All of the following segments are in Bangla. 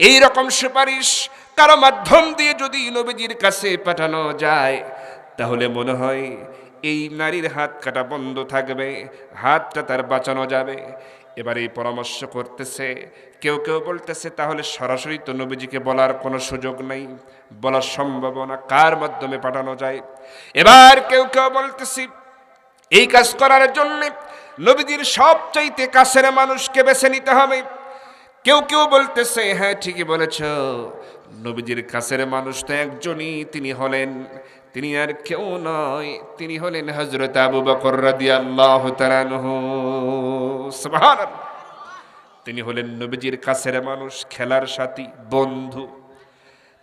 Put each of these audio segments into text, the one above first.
এই রকম সুপারিশ কারো মাধ্যম দিয়ে যদি নবীজির কাছে পাঠানো যায়, তাহলে মনে হয় এই নারীর হাত কাটা বন্ধ থাকবে, হাতটা তার বাঁচানো যাবে। এবার এই পরামর্শ করতেছে, কেউ কেউ বলতেছে তাহলে সরাসরি তো নবীজিকে বলার কোনো সুযোগ নেই, বলার সম্ভাবনা, কার মাধ্যমে পাঠানো যায়? এবার কেউ কেউ বলতেছি এই কাজ করার জন্য নবীজির সবচাইতে কাছের মানুষকে বেছে নিতে হবে। কেউ কেউ বলতেছে হ্যাঁ ঠিকই বলেছ, নবীজির কাছের মানুষ তো একজনই, তিনি আর কেউ নয়, তিনি হলেন হযরত আবু বকর রাদিয়াল্লাহু তাআলা আনহু। সুবহানাল্লাহ। তিনি হলেন নবীজির কাছের মানুষ, খেলার সাথী, বন্ধু।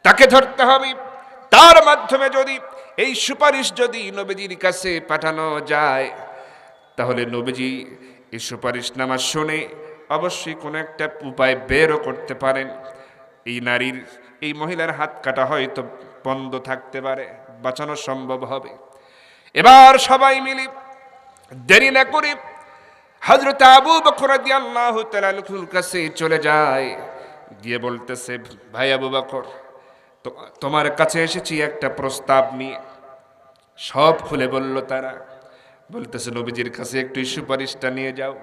তাকে ধরতে হবে। তার মাধ্যমে যদি এই সুপারিশ যদি নবীজির কাছে পাঠানো যায়, তাহলে নবীজি এই সুপারিশনামা শুনে অবশ্যই কোনো একটা উপায় বেরও করতে পারেন। এই মহিলার হাত কাটা হয়তো বন্ধ থাকতে পারে, বাঁচানো সম্ভব হবে। এবার সবাই মিলে দেরি না করে হযরত আবু বকর রাদিয়াল্লাহু তাআলা আনহুর কাছে চলে যায়, গিয়ে বলতেছে ভাই আবু বকর, তোমার কাছে এসেছি একটা প্রস্তাব নিয়ে। সব খুলে বলল তারা। বলতেছে নবীজির কাছে একটু সুপারিশটা নিয়ে যাও,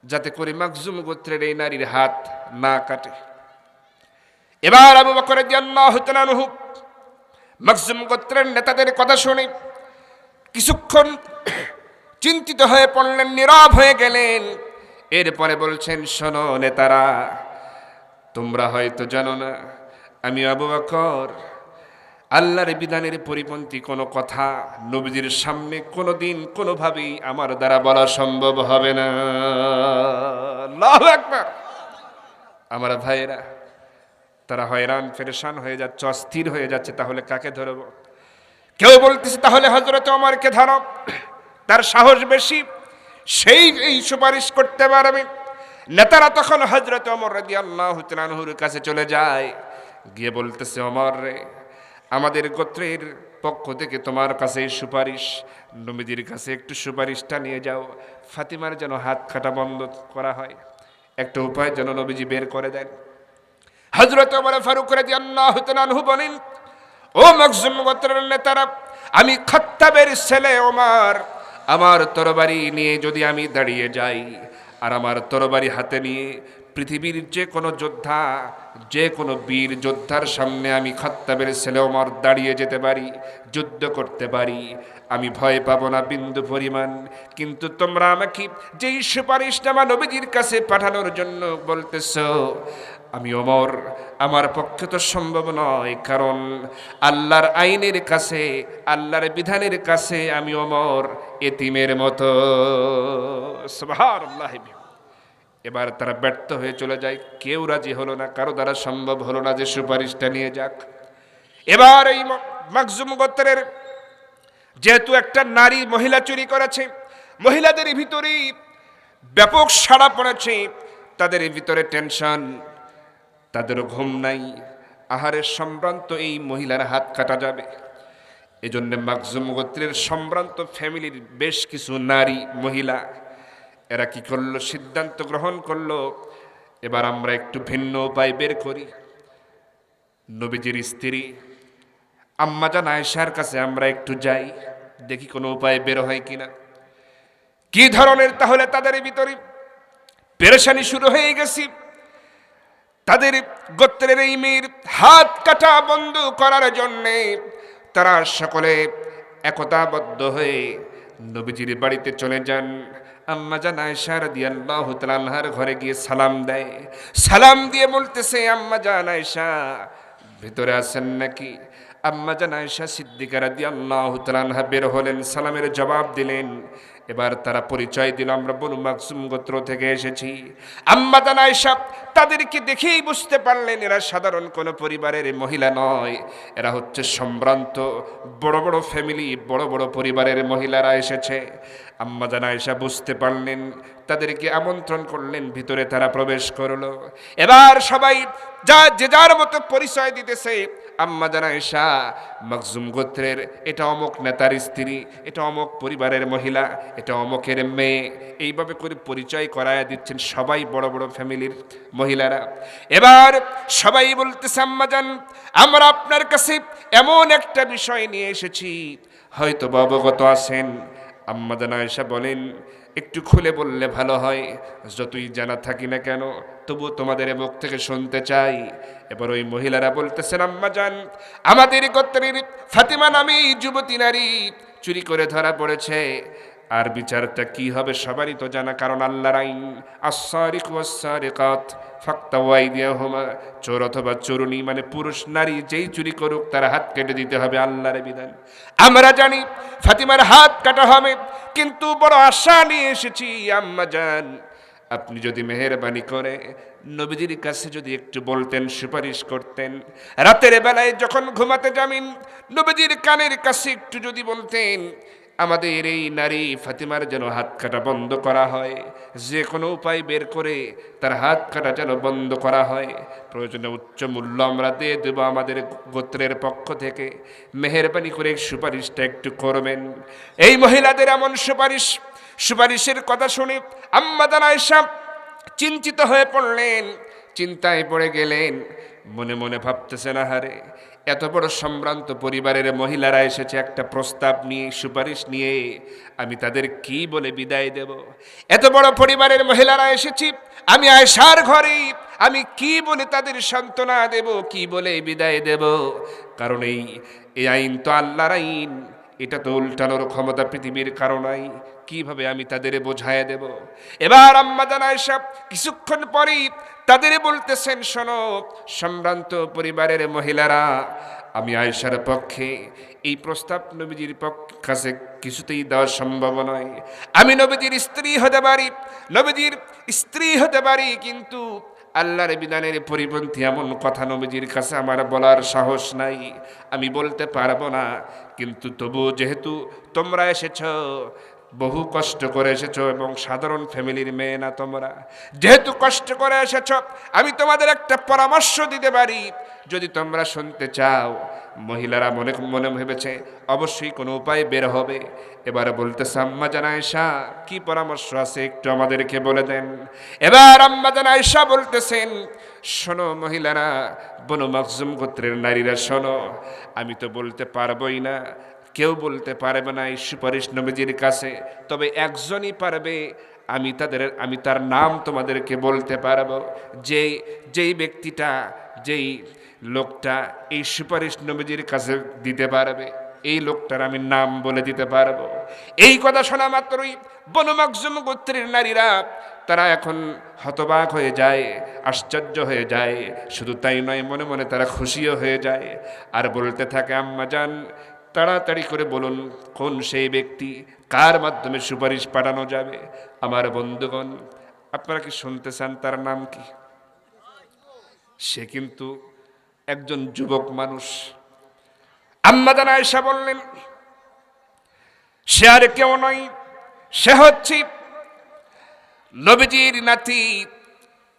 যাতে করে মাখজুম গোত্রের এই নারীর হাত না কাটে। এবার আবু বকর রাদিয়াল্লাহু তাআলা আনহু মাখজুম গোত্রের নেতাদের কথা শুনে কিছুক্ষণ চিন্তিত হয়ে পড়লেন, নীরব হয়ে গেলেন। এরপরে বলছেন, শোনো নেতারা, তোমরা হয়তো জানো না আমি আবু বকর আল্লাহর বিধানের পরিপন্থী কোনো কথা নবীজির সামনে কোনোদিন কোনোভাবেই আমার দ্বারা বলা সম্ভব হবে না। আল্লাহু আকবার। আমার ভাইয়েরা, তারা হয়রান পেরেশান হয়ে যাচ্ছে, অস্থির হয়ে যাচ্ছে, তাহলে কাকে ধরব? কেউ বলতেছে তাহলে হযরত ওমরকে ধরো, তার সাহস বেশি, সেই এই সুপারিশ করতে পারবে। নেতারা তখন হযরত ওমর রাদিয়াল্লাহু তাআলা আনহুর কাছে চলে যায়, গিয়ে বলতেছে, ওমর রে, আমাদের গোত্রের পক্ষ থেকে তোমার কাছে সুপারিশ, নবীজির কাছে একটু সুপারিশটা নিয়ে যাও, ফাতিমার যেন হাত কাটা বন্ধ করা হয়, একটা উপায় যেন নবীজি বের করে দেন। হযরত ওমর ফারুক রাদিয়াল্লাহু তাআলা আনহু বলেন, ও মাখজুম গোত্রের নেতারা, আমি খাত্তাবের ছেলে ওমর, আমার তরবারি নিয়ে যদি আমি দাঁড়িয়ে যাই, আর আমার তরবারি হাতে নিয়ে পৃথিবীর যে কোনো যোদ্ধা, যে কোনো বীর যোদ্ধার সামনে আমি খাত্তাবের ছেলে ওমর দাঁড়িয়ে যেতে পারি, যুদ্ধ করতে পারি, আমি ভয় পাবো না বিন্দু পরিমাণ। কিন্তু তোমরা আমাকে যেই সুপারিশনামা নবীজির কাছে পাঠানোর জন্য বলতেছো, আমি ওমর, আমার পক্ষে তো সম্ভব নয়, কারণ আল্লাহর আইনের কাছে, আল্লাহর বিধানের কাছে আমি ওমর এতিমের মতো। সুবহানাল্লাহ। এবার তারা ব্যর্থ হয়ে চলে যায়, কেউ রাজি হলো না, কারো দ্বারা সম্ভব হলো না যে সুপারিশটা নিয়ে যাক। এবার এই মাখজুম গোত্রের যেহেতু একটা নারী মহিলা চুরি করেছে, মহিলাদের ভিতরে ব্যাপক সাড়া পড়েছে, তাদের ভিতরে টেনশন, তাদের ঘুম নাই, আহারের সম্ভ্রান্ত এই মহিলার হাত কাটা যাবে। এজন্য মাখজুম গোত্রের সম্ভ্রান্ত ফ্যামিলির বেশ কিছু নারী মহিলা এরা কি করলো, সিদ্ধান্ত গ্রহণ করলো, এবার আমরা একটু ভিন্ন উপায় বের করি। নবীজির স্ত্রী আম্মা জান আয়েশার কাছে আমরা একটু যাই, দেখি কোনো উপায় বের হয় কিনা। কি ধরনের? তাহলে তাদের ভিতরে পেরেশানি শুরু হয়ে গেছে। তাদের গোত্রের এই মেয়ের হাত কাটা বন্ধ করার জন্যে তারা সকলে একতাবদ্ধ হয়ে নবীজির বাড়িতে চলে যান। আম্মা জান আয়েশা রাদিয়াল্লাহু তাআলা আনহার ঘরে গিয়ে সালাম দেয়। সালাম দিয়ে বলতেছে, আম্মা জান আয়েশা ভিতরে আছেন নাকি? আম্মা জান আয়েশা সিদ্দিকা রাদিয়াল্লাহু তাআলা আনহা বের হলেন, সালামের জবাব দিলেন। এবার তারা পরিচয় দিল, আমরা বনু মাখজুম গোত্র থেকে এসেছি। আম্মা জান আয়েশা তাদেরকে দেখেই বুঝতে পারলেন এরা সাধারণ কোনো পরিবারের মহিলা নয়, এরা হচ্ছে সম্ভ্রান্ত বড় বড় ফ্যামিলি, বড় বড় পরিবারের মহিলারা এসেছে। আম্মা জান আয়েশা বুঝতে পারলেন, তাদেরকে আমন্ত্রণ করলেন, ভিতরে তারা প্রবেশ করলো। এবার সবাই যে যার মতো পরিচয় দিতেছে। আম্মা জান আয়েশা মাখজুম গোত্রের, এটা অমুক নেতার স্ত্রী, এটা অমুক পরিবারের মহিলা, এটা অমুকের মেয়ে, এইভাবে করে পরিচয় করায় দিচ্ছেন সবাই বড় বড় ফ্যামিলির মহিলারা। এবার সবাই বলতেছে আম্মা জান আমরা আপনার কাছে এমন একটা বিষয় নিয়ে এসেছি, হয়তো বা অবগত আছেন। আম্মা জান আয়েশা বলেন একটু খুলে বললে ভালো হয়, যতই জানা থাকি না কেন তবু তোমাদের মুখ থেকে শুনতে চাই। এবার ওই মহিলারা বলতেছেন আম্মা জান আমাদের গোত্রের ফাতিমা নামী যুবতী নারী চুরি করে ধরা পড়েছে, আর বিচারটা কি হবে সবারই তো জানা, কারণ আল্লাহর আইন আস-সারিকু ওয়াস-সারিকাত ফাকতাউ আইদিয়াহুমা, চোর অথবা চোরুনি মানে পুরুষ নারী যেই চুরি করুক তার হাত কেটে দিতে হবে, আল্লাহর বিধান। আমরা জানি ফাতিমার হাত কাটা হবে, কিন্তু বড় আশা নিয়ে এসেছি আম্মা জান আপনি যদি মেহেরবানি করে নবীজির কাছে যদি একটু বলতেন, সুপারিশ করতেন, রাতের বেলায় যখন ঘুমাতে যাবেন নবীজির কানের কাছে একটু যদি বলতেন আমাদের এই নারী ফাতিমার যেন হাত কাটা বন্ধ করা হয়, যে কোনো উপায় বের করে তার হাত কাটা যেন বন্ধ করা হয়, প্রয়োজনে উচ্চ মূল্য আমরা দিয়ে দেব আমাদের গোত্রের পক্ষ থেকে, মেহেরবানি করে সুপারিশটা একটু করবেন। এই মহিলাদের এমন সুপারিশের কথা শুনে আম্মা জান আয়েশা চিন্তিত হয়ে পড়লেন, চিন্তায় পড়ে গেলেন, মনে মনে ভাবতেছেন আহারে এত বড় সম্ভ্রান্ত পরিবারের মহিলারা এসেছে একটা প্রস্তাব নিয়ে, সুপারিশ নিয়ে, আমি তাদের কি বলে বিদায় দেব? এত বড় পরিবারের মহিলারা এসেছি, আমি আয়েশার ঘরে, আমি কি বলে তাদের সান্ত্বনা দেব, কি বলে বিদায় দেব? কারণ এই আইন তো আল্লাহর আইন, এটা তো উল্টানোর ক্ষমতা পৃথিবীর কারো নাই, কিভাবে আমি তাদের বোঝায় দেব? এবার আম্মা জান আয়েশা কিছুক্ষণ পরেই তাদের বলতেছেন শোনো সম্ভ্রান্ত পরিবারের মহিলারা, আমি আয়েশার পক্ষে এই প্রস্তাব নবীজির কাছে কিছুতেই দেওয়া সম্ভব নয়। আমি নবীজির স্ত্রী হতে পারি, নবীজির স্ত্রী হতে পারি, কিন্তু আল্লাহর বিধানের পরিপন্থী এমন কথা নবীজির কাছে আমার বলার সাহস নাই, আমি বলতে পারবো না। কিন্তু তবু যেহেতু তোমরা এসেছ, বহু কষ্ট করে এসেছো এবং সাধারণ ফ্যামিলির মেয়ে না তোমরা, যেহেতু কষ্ট করে এসেছ আমি তোমাদের একটা পরামর্শ দিতে পারি, যদি তোমরা শুনতে চাও। মহিলারা মনে মনে ভেবেছে অবশ্যই কোনো উপায় বের হবে। এবার বলতেছে আম্মা জান আয়েশা কি পরামর্শ আছে একটু আমাদেরকে বলে দেন। এবার আম্মা জান আয়েশা বলতেছেন শোনো মহিলারা, বনু মাখজুম গোত্রের নারীরা শোনো, আমি তো বলতে পারবোই না, কেউ বলতে পারবে না এই সুপারিশ নবীজির কাছে, তবে একজনই পারবে, আমি তার নাম তোমাদেরকে বলতে পারবো, যেই ব্যক্তিটা, যেই লোকটা এই সুপারিশ নবীজির কাছে দিতে পারবে, এই লোকটার আমি নাম বলে দিতে পারবো। এই কথা শোনা মাত্রই বনু মাখজুম গোত্রের নারীরা তারা এখন হতবাক হয়ে যায়, আশ্চর্য হয়ে যায়, শুধু তাই নয় মনে মনে তারা খুশিও হয়ে যায়, আর বলতে থাকে আম্মা জান তাড়াতাড়ি করে বলুন কোন সেই ব্যক্তি, কার মাধ্যমে সুপারিশ পাঠানো যাবে। আমার বন্ধুগণ আপনারা কি শুনতে চান তার নাম কি? সে কিন্তু একজন যুবক মানুষ। আম্মা জান আয়েশা বললেন সে আর কেউ নয়, সে হচ্ছে নবীজির নাতি,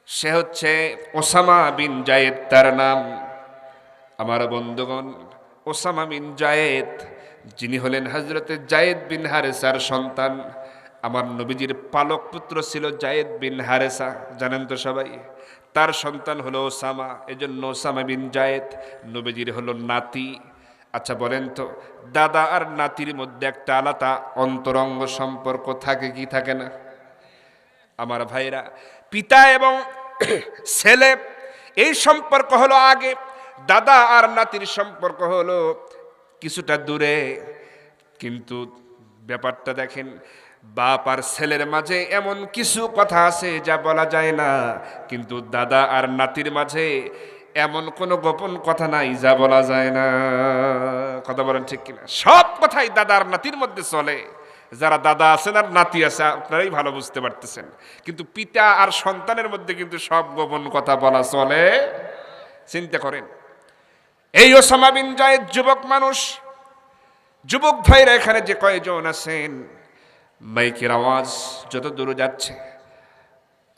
সে হচ্ছে ওসামা বিন জায়েদ তার নাম। আমার বন্ধুগণ ওসামা বিন জায়েদ যিনি হলেন হযরতে জায়েদ বিন হারেসার সন্তান, আমার নবীজির পালক পুত্র ছিল জায়েদ বিন হারেসা, জানেন তো সবাই, তার সন্তান হলো ওসামা, এজন্য ওসামা বিন জায়েদ নবীজির হলো নাতি। আচ্ছা বলেন তো দাদা আর নাতির মধ্যে একটা আলাদা অন্তরঙ্গ সম্পর্ক থাকে কি থাকে না? আমার ভাইরা, পিতা এবং ছেলে এই সম্পর্ক হলো আগে, দাদা আর নাতির সম্পর্ক হলো কিছুটা দূরে। কিন্তু ব্যাপারটা দেখেন, বাপ আর ছেলের মাঝে এমন কিছু কথা আছে যা বলা যায় না, কিন্তু দাদা আর নাতির মাঝে এমন কোনো গোপন কথা নাই যা বলা যায় না। কথা বলেন ঠিক কিনা? সব কথাই দাদা আর নাতির মধ্যে চলে। যারা দাদা আছেন আর নাতি আছে আপনারাই ভালো বুঝতে পারতেছেন, কিন্তু পিতা আর সন্তানের মধ্যে কিন্তু সব গোপন কথা বলা চলে। চিন্তা করেন, এই ওসামা বিন জায়েদ যুবক মানুষ, যুবক ভাইরা এখানে যে কয়জন আছেন, মাইকের আওয়াজ যত দূরে যাচ্ছে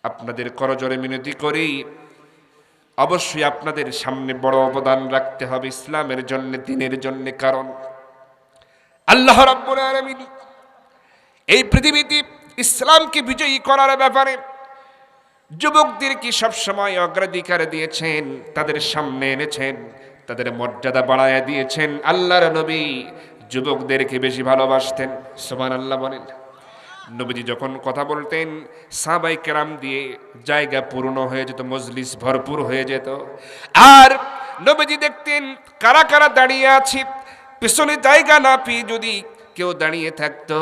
আপনাদের করজোরে মিনতি করি অবশ্যই আপনাদের সামনে বড় অবদান রাখতে হবে ইসলামের জন্য, দ্বীনের জন্য। কারণ আল্লাহ রাব্বুল আলামিন এই পৃথিবীতে ইসলামকে বিজয়ী করার ব্যাপারে যুবকদেরকে সবসময় অগ্রাধিকার দিয়েছেন, তাদের সামনে এনেছেন, তাদের মর্যাদা বাড়ায়া দিয়েছেন। আল্লাহর নবী যুবকদেরকে বেশি ভালোবাসতেন। সুবহানাল্লাহ বলেন। নবীজি যখন কথা বলতেন সাহাবায়ে কেরাম দিয়ে জায়গা পূর্ণ হয়ে যেত, মজলিস ভরপুর হয়ে যেত। আর নবীজি দেখতেন কারা কারা দাঁড়িয়ে আছে, পিছনে জায়গা না পেয়ে যদি কেউ দাঁড়িয়ে থাকতো,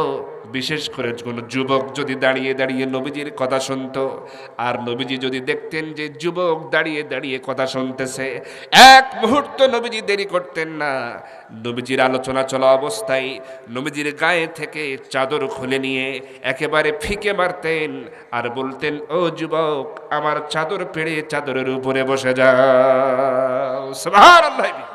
বিশেষ করে কোনো যুবক যদি দাঁড়িয়ে দাঁড়িয়ে নবীজির কথা শুনতো, আর নবীজি যদি দেখতেন যে যুবক দাঁড়িয়ে দাঁড়িয়ে কথা শুনতেছে, এক মুহূর্ত নবীজি দেরি করতেন না। নবীজির আলোচনা চলা অবস্থায় নবীজির গায়ে থেকে চাদর খুলে নিয়ে একেবারে ফিকে মারতেন আর বলতেন, ও যুবক, আমার চাদর পেড়ে চাদরের উপরে বসে যাও। সুবহানাল্লাহ।